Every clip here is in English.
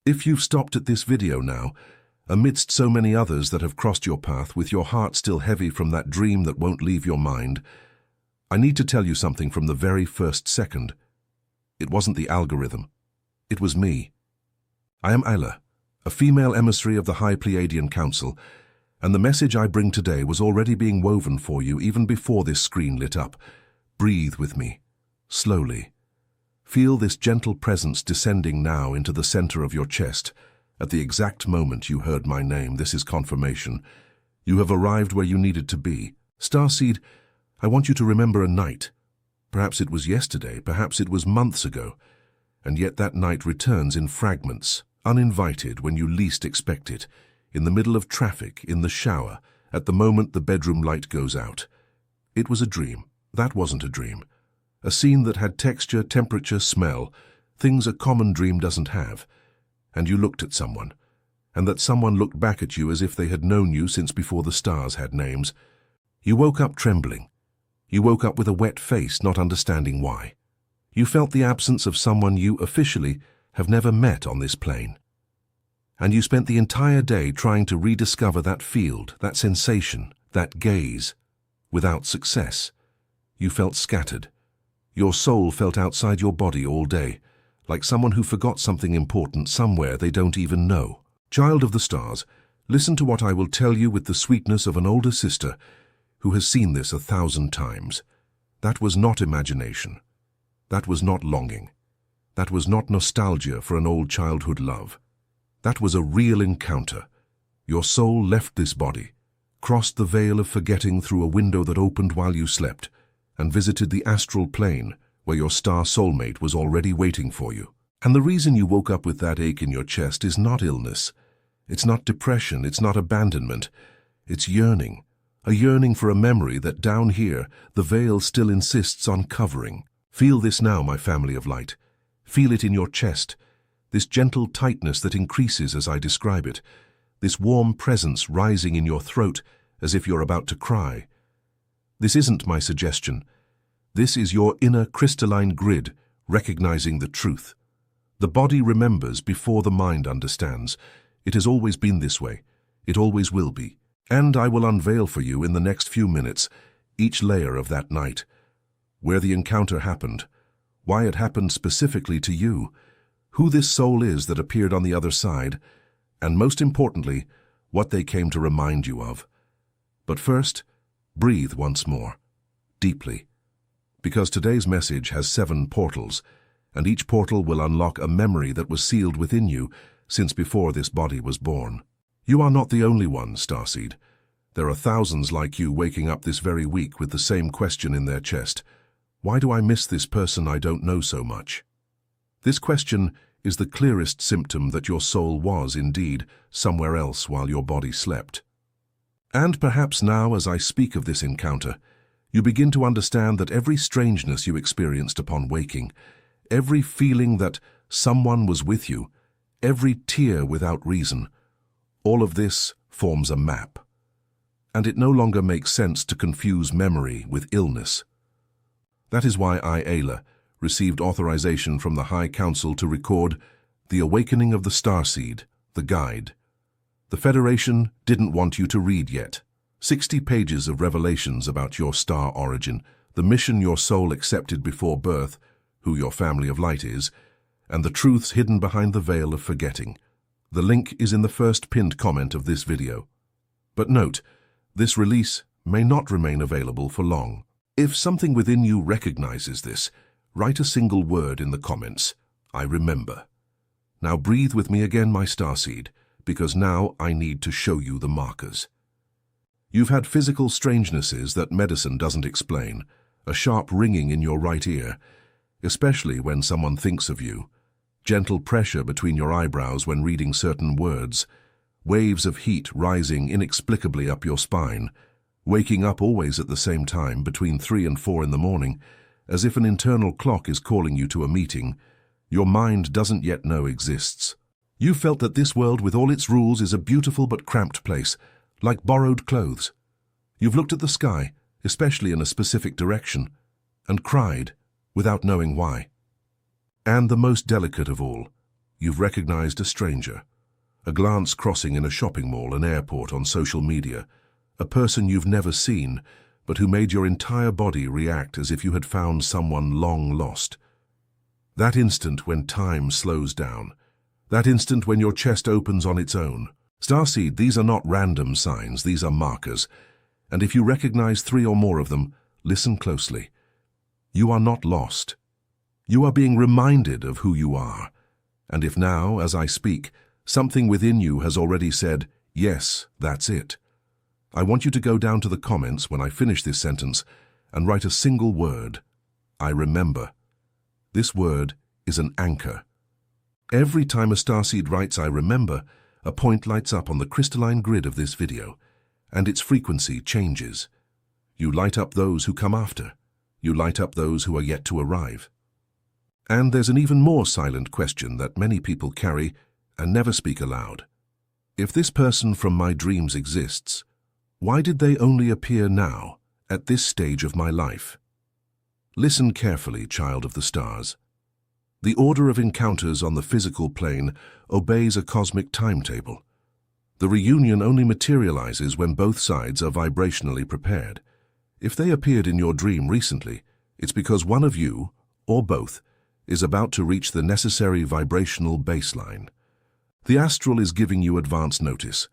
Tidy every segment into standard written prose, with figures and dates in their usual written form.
If you've stopped at this video now, amidst so many others that have crossed your path with your heart still heavy from that dream that won't leave your mind, I need to tell you something from the very first second. It wasn't the algorithm. It was me. I am Ayla, a female emissary of the High Pleiadian Council, and the message I bring today was already being woven for you even before this screen lit up. Breathe with me, slowly. Feel this gentle presence descending now into the center of your chest. At the exact moment you heard my name, this is confirmation. You have arrived where you needed to be. Starseed, I want you to remember a night. Perhaps it was yesterday, perhaps it was months ago, and yet that night returns in fragments, uninvited when you least expect it, in the middle of traffic, in the shower, at the moment the bedroom light goes out. It was a dream. That wasn't a dream. A scene that had texture, temperature, smell, things a common dream doesn't have. And you looked at someone, and that someone looked back at you as if they had known you since before the stars had names. You woke up trembling. You woke up with a wet face, not understanding why. You felt the absence of someone you officially have never met on this plane. And you spent the entire day trying to rediscover that field, that sensation, that gaze, without success. You felt scattered. Your soul felt outside your body all day, like someone who forgot something important somewhere they don't even know. Child of the stars, listen to what I will tell you with the sweetness of an older sister who has seen this 1,000 times. That was not imagination. That was not longing. That was not nostalgia for an old childhood love. That was a real encounter. Your soul left this body, crossed the veil of forgetting through a window that opened while you slept, and visited the astral plane where your star soulmate was already waiting for you. And the reason you woke up with that ache in your chest is not illness. It's not depression, it's not abandonment. It's yearning. A yearning for a memory that down here the veil still insists on covering. Feel this now, my family of light. Feel it in your chest. This gentle tightness that increases as I describe it. This warm presence rising in your throat as if you're about to cry. This isn't my suggestion. This is your inner crystalline grid recognizing the truth. The body remembers before the mind understands. It has always been this way. It always will be. And I will unveil for you in the next few minutes each layer of that night. Where the encounter happened, why it happened specifically to you, who this soul is that appeared on the other side, and most importantly, what they came to remind you of. But first, breathe once more, deeply, because today's message has 7 portals, and each portal will unlock a memory that was sealed within you since before this body was born. You are not the only one, Starseed. There are thousands like you waking up this very week with the same question in their chest. Why do I miss this person I don't know so much? This question is the clearest symptom that your soul was, indeed, somewhere else while your body slept. And perhaps now, as I speak of this encounter, you begin to understand that every strangeness you experienced upon waking, every feeling that someone was with you, every tear without reason, all of this forms a map. And it no longer makes sense to confuse memory with illness. That is why I, Ayla, received authorization from the High Council to record The Awakening of the Starseed, the guide. The Federation didn't want you to read yet. 60 pages of revelations about your star origin, the mission your soul accepted before birth, who your family of light is, and the truths hidden behind the veil of forgetting. The link is in the first pinned comment of this video. But note, this release may not remain available for long. If something within you recognizes this, write a single word in the comments. I remember. Now breathe with me again, my starseed, because now I need to show you the markers. You've had physical strangenesses that medicine doesn't explain, a sharp ringing in your right ear, especially when someone thinks of you, gentle pressure between your eyebrows when reading certain words, waves of heat rising inexplicably up your spine, waking up always at the same time between 3 and 4 in the morning, as if an internal clock is calling you to a meeting your mind doesn't yet know exists. You felt that this world with all its rules is a beautiful but cramped place, like borrowed clothes. You've looked at the sky, especially in a specific direction, and cried without knowing why. And the most delicate of all, you've recognized a stranger. A glance crossing in a shopping mall, an airport, on social media. A person you've never seen, but who made your entire body react as if you had found someone long lost. That instant when time slows down. That instant when your chest opens on its own. Starseed, these are not random signs, these are markers. And if you recognize 3 or more of them, listen closely. You are not lost. You are being reminded of who you are. And if now, as I speak, something within you has already said, yes, that's it, I want you to go down to the comments when I finish this sentence and write a single word. I remember. This word is an anchor. Every time a starseed writes I remember, a point lights up on the crystalline grid of this video, and its frequency changes. You light up those who come after. You light up those who are yet to arrive. And there's an even more silent question that many people carry and never speak aloud. If this person from my dreams exists, why did they only appear now, at this stage of my life? Listen carefully, child of the stars. The order of encounters on the physical plane obeys a cosmic timetable. The reunion only materializes when both sides are vibrationally prepared. If they appeared in your dream recently, it's because one of you, or both, is about to reach the necessary vibrational baseline. The astral is giving you advance notice.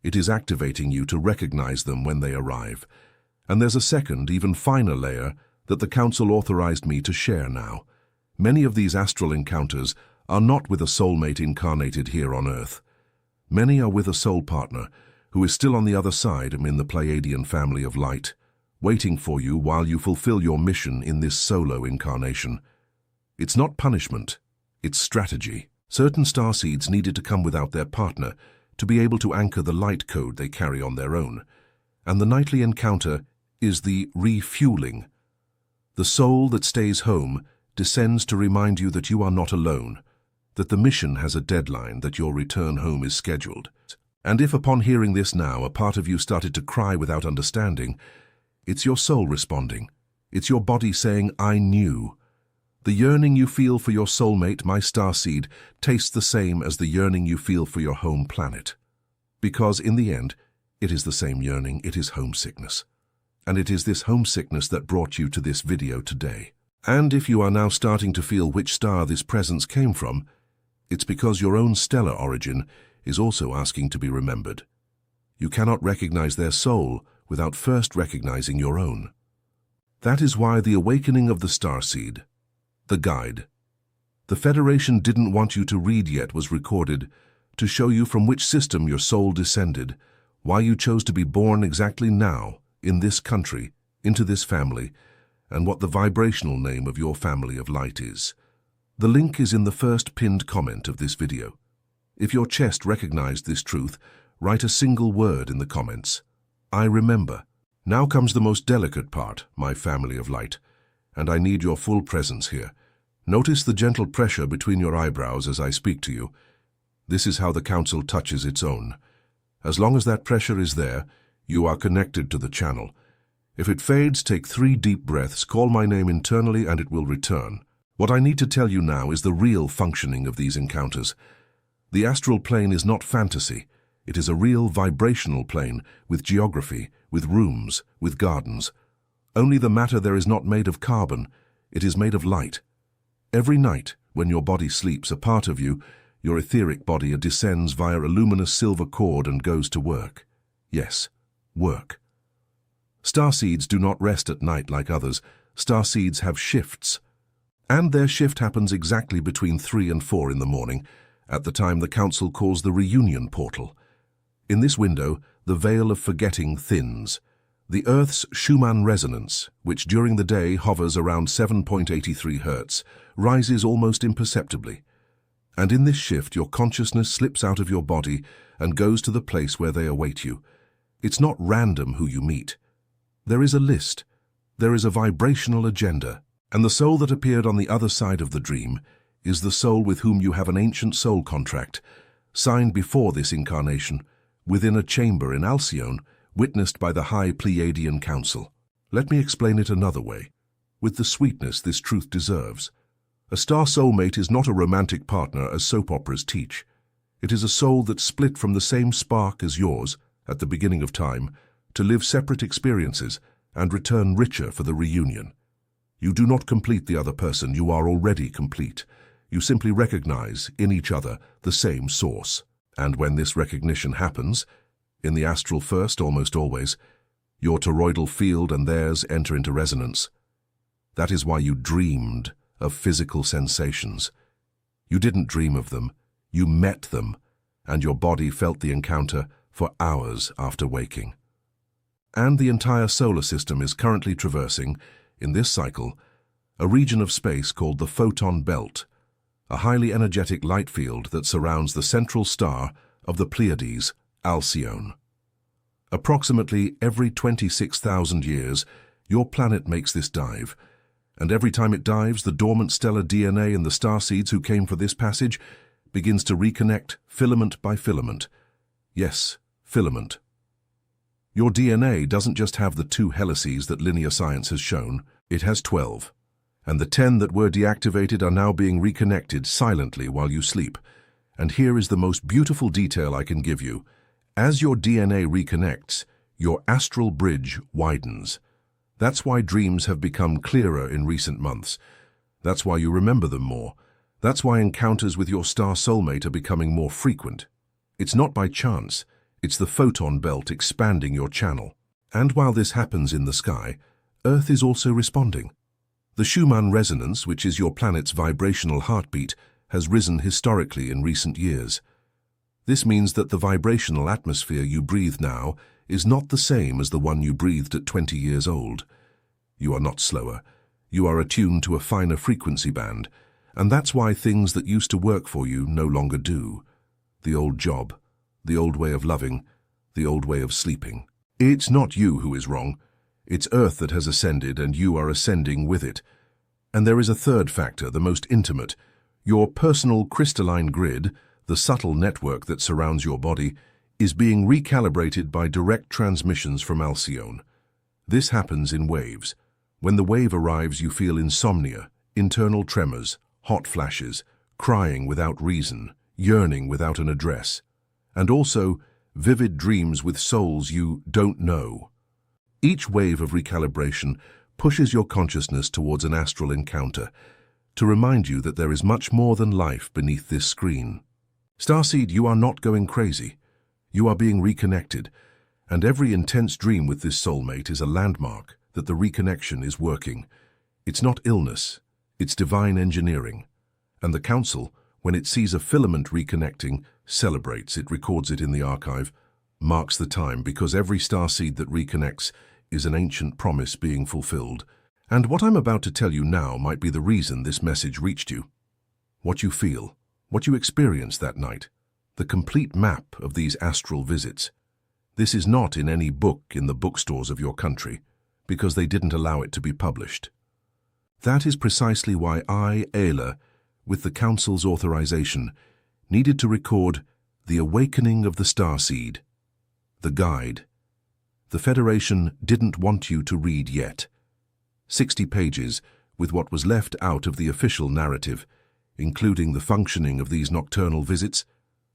It is activating you to recognize them when they arrive. And there's a second, even finer layer that the Council authorized me to share now. Many of these astral encounters are not with a soulmate incarnated here on Earth. Many are with a soul partner who is still on the other side in the Pleiadian family of light, waiting for you while you fulfill your mission in this solo incarnation. It's not punishment, it's strategy. Certain starseeds needed to come without their partner to be able to anchor the light code they carry on their own. And the nightly encounter is the refueling. The soul that stays home descends to remind you that you are not alone, that the mission has a deadline, that your return home is scheduled. And if upon hearing this now a part of you started to cry without understanding, it's your soul responding. It's your body saying, I knew. The yearning you feel for your soulmate, my starseed, tastes the same as the yearning you feel for your home planet. Because in the end, it is the same yearning, it is homesickness. And it is this homesickness that brought you to this video today. And if you are now starting to feel which star this presence came from, it's because your own stellar origin is also asking to be remembered. You cannot recognize their soul without first recognizing your own. That is why the awakening of the starseed, the guide, the Federation didn't want you to read yet was recorded to show you from which system your soul descended, why you chose to be born exactly now, in this country, into this family, and what the vibrational name of your family of light is. The link is in the first pinned comment of this video. If your chest recognized this truth, write a single word in the comments. I remember. Now comes the most delicate part, my family of light, and I need your full presence here. Notice the gentle pressure between your eyebrows as I speak to you. This is how the Council touches its own. As long as that pressure is there, you are connected to the channel. If it fades, take 3 deep breaths, call my name internally, and it will return. What I need to tell you now is the real functioning of these encounters. The astral plane is not fantasy. It is a real vibrational plane with geography, with rooms, with gardens. Only the matter there is not made of carbon. It is made of light. Every night, when your body sleeps, a part of you, your etheric body, descends via a luminous silver cord and goes to work. Yes, work. Starseeds do not rest at night like others. Starseeds have shifts. And their shift happens exactly between 3 and 4 in the morning, at the time the Council calls the reunion portal. In this window, the veil of forgetting thins. The Earth's Schumann resonance, which during the day hovers around 7.83 Hz, rises almost imperceptibly. And in this shift, your consciousness slips out of your body and goes to the place where they await you. It's not random who you meet. There is a list. There is a vibrational agenda. And the soul that appeared on the other side of the dream is the soul with whom you have an ancient soul contract, signed before this incarnation, within a chamber in Alcyone, witnessed by the High Pleiadian Council. Let me explain it another way, with the sweetness this truth deserves. A star soulmate is not a romantic partner as soap operas teach. It is a soul that split from the same spark as yours at the beginning of time to live separate experiences and return richer for the reunion. You do not complete the other person, you are already complete. You simply recognize in each other the same source. And when this recognition happens, in the astral first almost always, your toroidal field and theirs enter into resonance. That is why you dreamed of physical sensations. You didn't dream of them, you met them, and your body felt the encounter for hours after waking. And the entire solar system is currently traversing, in this cycle, a region of space called the photon belt, a highly energetic light field that surrounds the central star of the Pleiades, Alcyone. Approximately every 26,000 years, your planet makes this dive, and every time it dives, the dormant stellar DNA in the starseeds who came for this passage begins to reconnect filament by filament. Yes, filament. Your DNA doesn't just have the 2 helices that linear science has shown, it has 12. And the 10 that were deactivated are now being reconnected silently while you sleep. And here is the most beautiful detail I can give you. As your DNA reconnects, your astral bridge widens. That's why dreams have become clearer in recent months. That's why you remember them more. That's why encounters with your star soulmate are becoming more frequent. It's not by chance. It's the photon belt expanding your channel. And while this happens in the sky, Earth is also responding. The Schumann resonance, which is your planet's vibrational heartbeat, has risen historically in recent years. This means that the vibrational atmosphere you breathe now is not the same as the one you breathed at 20 years old. You are not slower. You are attuned to a finer frequency band, and that's why things that used to work for you no longer do. The old job, the old way of loving, the old way of sleeping. It's not you who is wrong. It's Earth that has ascended, and you are ascending with it. And there is a third factor, the most intimate. Your personal crystalline grid, the subtle network that surrounds your body, is being recalibrated by direct transmissions from Alcyone. This happens in waves. When the wave arrives, you feel insomnia, internal tremors, hot flashes, crying without reason, yearning without an address, and also vivid dreams with souls you don't know. Each wave of recalibration pushes your consciousness towards an astral encounter to remind you that there is much more than life beneath this screen. Starseed, you are not going crazy. You are being reconnected, and every intense dream with this soulmate is a landmark that the reconnection is working. It's not illness, it's divine engineering. And the Council, when it sees a filament reconnecting, celebrates, it records it in the archive, marks the time, because every starseed that reconnects is an ancient promise being fulfilled. And what I'm about to tell you now might be the reason this message reached you. What you feel, what you experienced that night, the complete map of these astral visits. This is not in any book in the bookstores of your country, because they didn't allow it to be published. That is precisely why I, Ayla, with the Council's authorization, needed to record The Awakening of the Starseed, the guide. The Federation didn't want you to read yet. 60 pages with what was left out of the official narrative, including the functioning of these nocturnal visits,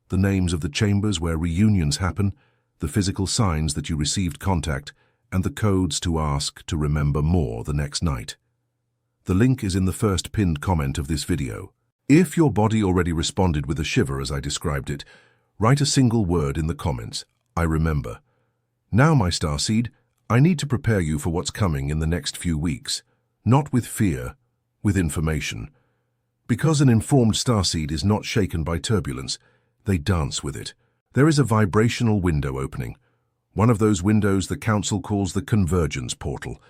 the names of the chambers where reunions happen, the physical signs that you received contact, and the codes to ask to remember more the next night. The link is in the first pinned comment of this video. If your body already responded with a shiver as I described it, write a single word in the comments, I remember. Now, my starseed, I need to prepare you for what's coming in the next few weeks, not with fear, with information. Because an informed starseed is not shaken by turbulence, they dance with it. There is a vibrational window opening, one of those windows the Council calls the convergence portal.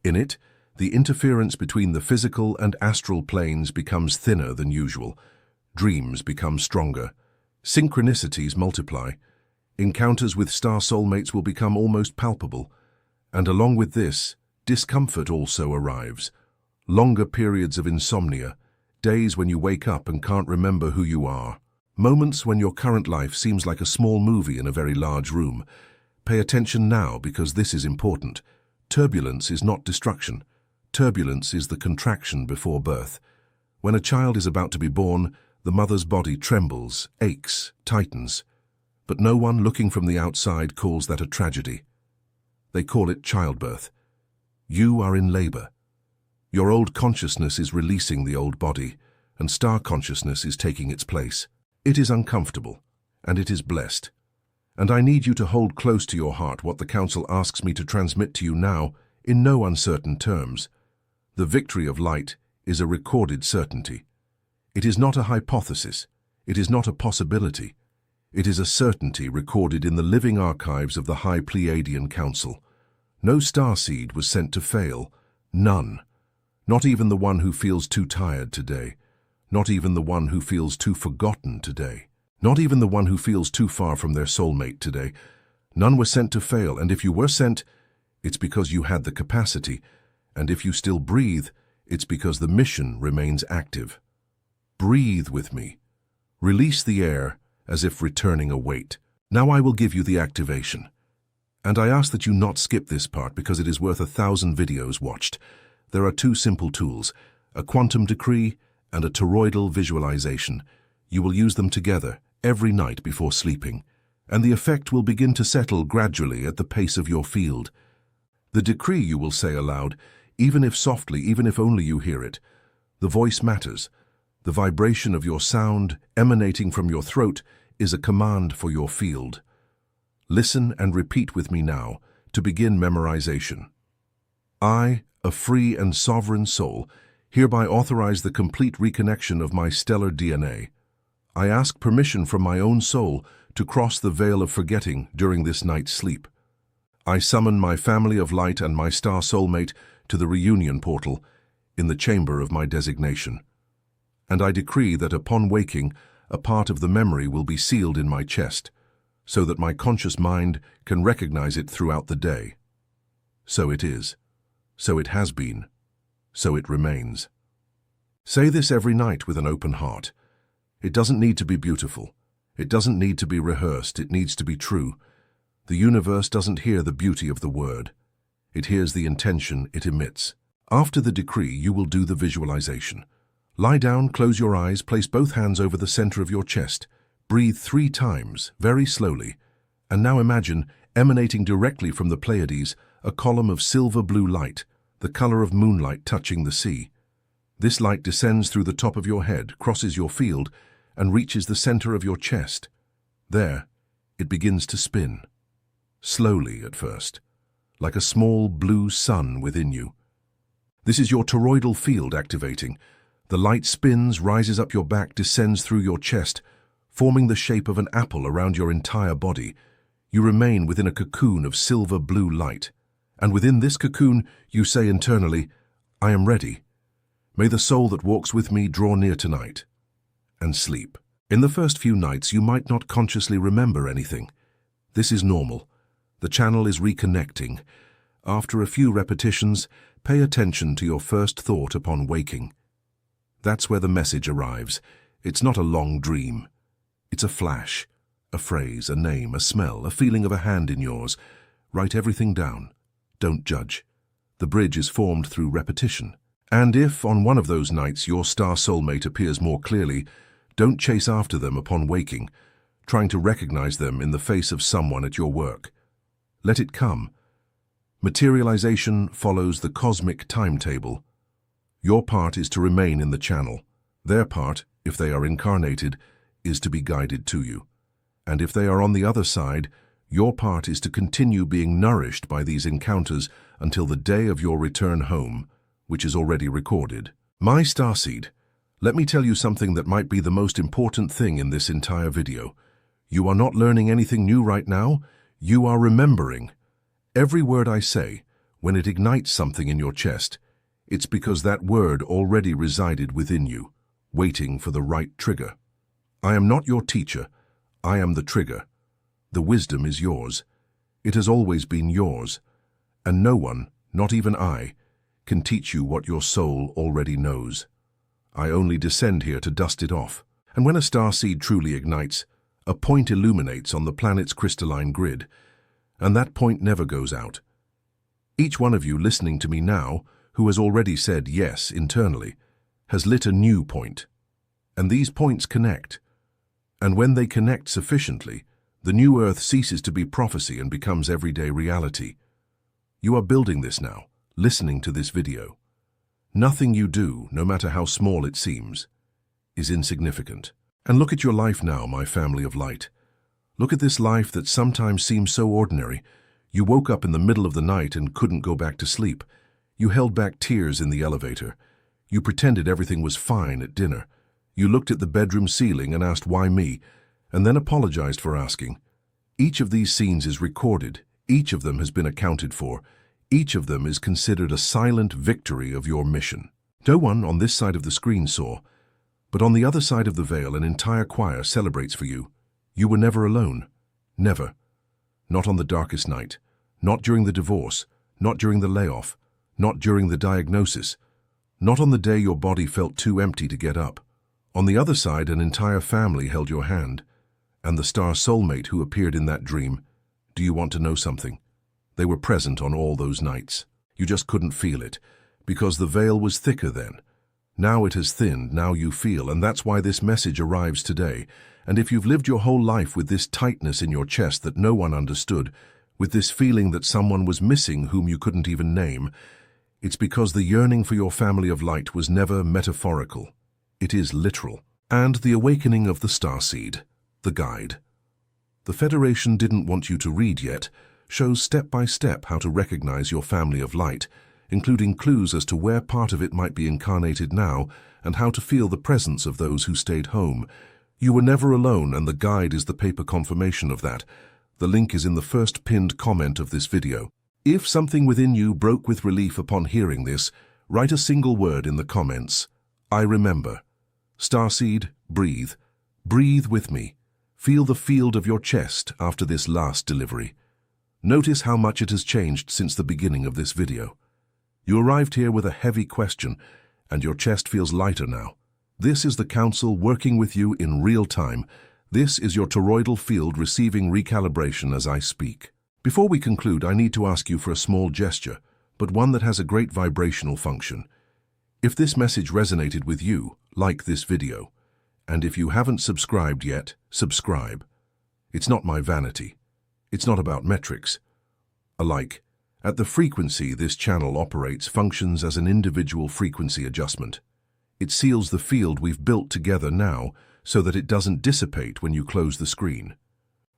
In it, the interference between the physical and astral planes becomes thinner than usual. Dreams become stronger. Synchronicities multiply. Encounters with star soulmates will become almost palpable. And along with this, discomfort also arrives. Longer periods of insomnia, days when you wake up and can't remember who you are. Moments when your current life seems like a small movie in a very large room. Pay attention now, because this is important. Turbulence is not destruction. Turbulence is the contraction before birth. When a child is about to be born, the mother's body trembles, aches, tightens. But no one looking from the outside calls that a tragedy. They call it childbirth. You are in labor. Your old consciousness is releasing the old body, and star consciousness is taking its place. It is uncomfortable, and it is blessed. And I need you to hold close to your heart what the Council asks me to transmit to you now in no uncertain terms. The victory of light is a recorded certainty. It is not a hypothesis. It is not a possibility. It is a certainty recorded in the living archives of the High Pleiadian Council. No starseed was sent to fail. None. Not even the one who feels too tired today. Not even the one who feels too forgotten today. Not even the one who feels too far from their soulmate today. None were sent to fail, and if you were sent, it's because you had the capacity, and if you still breathe, it's because the mission remains active. Breathe with me. Release the air as if returning a weight. Now I will give you the activation. And I ask that you not skip this part because it is worth 1,000 videos watched. There are two simple tools, a quantum decree and a toroidal visualization. You will use them together every night before sleeping, and the effect will begin to settle gradually at the pace of your field. The decree you will say aloud, even if softly, even if only you hear it. The voice matters. The vibration of your sound emanating from your throat is a command for your field. Listen and repeat with me now to begin memorization. I, a free and sovereign soul, hereby authorize the complete reconnection of my stellar DNA. I ask permission from my own soul to cross the veil of forgetting during this night's sleep. I summon my family of light and my star soulmate to the reunion portal in the chamber of my designation. And I decree that upon waking, a part of the memory will be sealed in my chest, so that my conscious mind can recognize it throughout the day. So it is. So it has been. So it remains. Say this every night with an open heart. It doesn't need to be beautiful. It doesn't need to be rehearsed. It needs to be true. The universe doesn't hear the beauty of the word. It hears the intention it emits. After the decree, you will do the visualization. Lie down, close your eyes, place both hands over the center of your chest. Breathe 3 times, very slowly. And now imagine, emanating directly from the Pleiades, a column of silver-blue light, the color of moonlight touching the sea. This light descends through the top of your head, crosses your field, and reaches the center of your chest. There, it begins to spin. Slowly at first, like a small blue sun within you. This is your toroidal field activating. The light spins, rises up your back, descends through your chest, forming the shape of an apple around your entire body. You remain within a cocoon of silver-blue light. And within this cocoon, you say internally, I am ready. May the soul that walks with me draw near tonight. And sleep. In the first few nights, you might not consciously remember anything. This is normal. The channel is reconnecting. After a few repetitions, pay attention to your first thought upon waking. That's where the message arrives. It's not a long dream. It's a flash, a phrase, a name, a smell, a feeling of a hand in yours. Write everything down. Don't judge. The bridge is formed through repetition. And if, on one of those nights, your star soulmate appears more clearly, don't chase after them upon waking, trying to recognize them in the face of someone at your work. Let it come. Materialization follows the cosmic timetable. Your part is to remain in the channel. Their part, if they are incarnated, is to be guided to you. And if they are on the other side, your part is to continue being nourished by these encounters until the day of your return home, which is already recorded. My starseed, let me tell you something that might be the most important thing in this entire video. You are not learning anything new right now. You are remembering. Every word I say, when it ignites something in your chest, it's because that word already resided within you, waiting for the right trigger. I am not your teacher. I am the trigger. The wisdom is yours. It has always been yours. And no one, not even I, can teach you what your soul already knows. I only descend here to dust it off. And when a starseed truly ignites, a point illuminates on the planet's crystalline grid, and that point never goes out. Each one of you listening to me now, who has already said yes internally, has lit a new point. And these points connect. And when they connect sufficiently, the new Earth ceases to be prophecy and becomes everyday reality. You are building this now, listening to this video. Nothing you do, no matter how small it seems, is insignificant. And look at your life now, my family of light. Look at this life that sometimes seems so ordinary. You woke up in the middle of the night and couldn't go back to sleep. You held back tears in the elevator. You pretended everything was fine at dinner. You looked at the bedroom ceiling and asked, "Why me?" and then apologized for asking. Each of these scenes is recorded. Each of them has been accounted for. Each of them is considered a silent victory of your mission. No one on this side of the screen saw, but on the other side of the veil an entire choir celebrates for you. You were never alone. Never. Not on the darkest night. Not during the divorce. Not during the layoff. Not during the diagnosis. Not on the day your body felt too empty to get up. On the other side, an entire family held your hand. And the star soulmate who appeared in that dream, do you want to know something? They were present on all those nights. You just couldn't feel it, because the veil was thicker then. Now it has thinned, now you feel, and that's why this message arrives today. And if you've lived your whole life with this tightness in your chest that no one understood, with this feeling that someone was missing whom you couldn't even name, it's because the yearning for your family of light was never metaphorical. It is literal. And the awakening of the starseed, the guide. The Federation didn't want you to read yet, shows step by step how to recognize your family of light, including clues as to where part of it might be incarnated now and how to feel the presence of those who stayed home. You were never alone, and the guide is the paper confirmation of that. The link is in the first pinned comment of this video. If something within you broke with relief upon hearing this, write a single word in the comments. I remember. Starseed, breathe. Breathe with me. Feel the field of your chest after this last delivery. Notice how much it has changed since the beginning of this video. You arrived here with a heavy question, and your chest feels lighter now. This is the Council working with you in real time. This is your toroidal field receiving recalibration as I speak. Before we conclude, I need to ask you for a small gesture, but one that has a great vibrational function. If this message resonated with you, like this video. And if you haven't subscribed yet, subscribe. It's not my vanity. It's not about metrics. A like. At the frequency this channel operates functions as an individual frequency adjustment. It seals the field we've built together now so that it doesn't dissipate when you close the screen.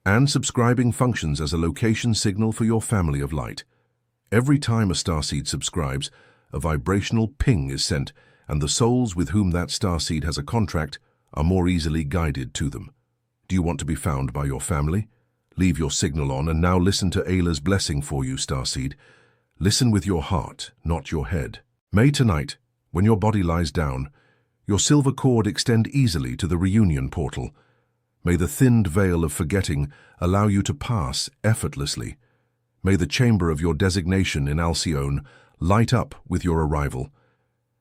And subscribing functions as a location signal for your family of light. Every time a starseed subscribes, a vibrational ping is sent, and the souls with whom that starseed has a contract are more easily guided to them. Do you want to be found by your family? Leave your signal on and now listen to Ayla's blessing for you, starseed. Listen with your heart, not your head. May tonight, when your body lies down, your silver cord extend easily to the reunion portal. May the thinned veil of forgetting allow you to pass effortlessly. May the chamber of your designation in Alcyone light up with your arrival.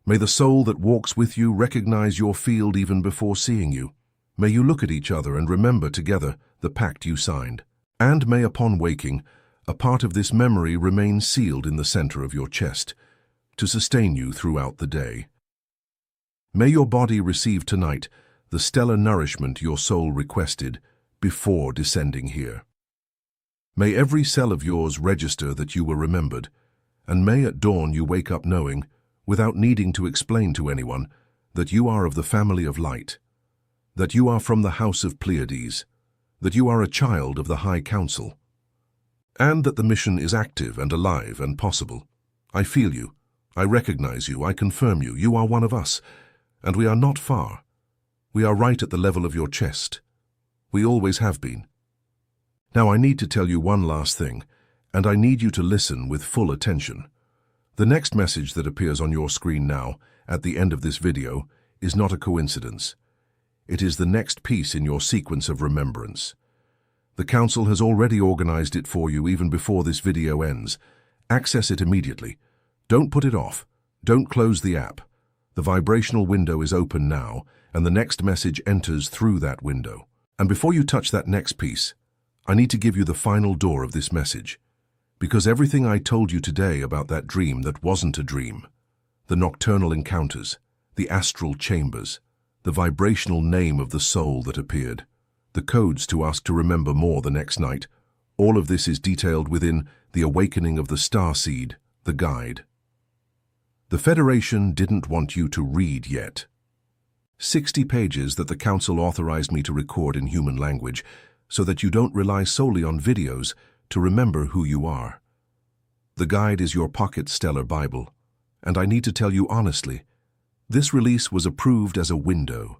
May the soul that walks with you recognize your field even before seeing you. May you look at each other and remember together the pact you signed. And may, upon waking, a part of this memory remain sealed in the center of your chest to sustain you throughout the day. May your body receive tonight the stellar nourishment your soul requested before descending here. May every cell of yours register that you were remembered, and may at dawn you wake up knowing, without needing to explain to anyone, that you are of the family of light, that you are from the house of Pleiades, that you are a child of the High Council, and that the mission is active and alive and possible. I feel you, I recognize you, I confirm you, you are one of us, and we are not far. We are right at the level of your chest. We always have been. Now I need to tell you one last thing, and I need you to listen with full attention. The next message that appears on your screen now, at the end of this video, is not a coincidence. It is the next piece in your sequence of remembrance. The Council has already organized it for you even before this video ends. Access it immediately. Don't put it off. Don't close the app. The vibrational window is open now, and the next message enters through that window. And before you touch that next piece, I need to give you the final door of this message, because everything I told you today about that dream that wasn't a dream, the nocturnal encounters, the astral chambers, the vibrational name of the soul that appeared, the codes to ask to remember more the next night. All of this is detailed within The Awakening of the Starseed, the guide. The Federation didn't want you to read yet. 60 pages that the Council authorized me to record in human language, so that you don't rely solely on videos to remember who you are. The guide is your pocket stellar Bible, and I need to tell you honestly, this release was approved as a window.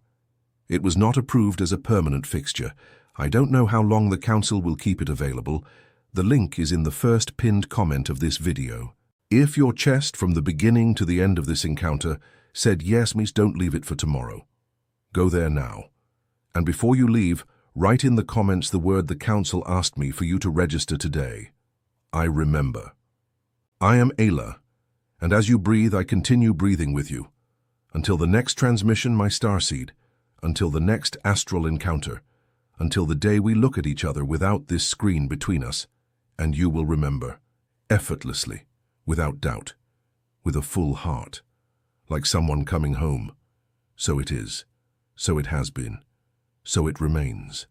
It was not approved as a permanent fixture. I don't know how long the Council will keep it available. The link is in the first pinned comment of this video. If your chest from the beginning to the end of this encounter said yes, miss, don't leave it for tomorrow. Go there now. And before you leave, write in the comments the word the Council asked me for you to register today. I remember. I am Ayla, and as you breathe, I continue breathing with you. Until the next transmission, my starseed, until the next astral encounter, until the day we look at each other without this screen between us, and you will remember, effortlessly, without doubt, with a full heart, like someone coming home. So it is, so it has been, so it remains.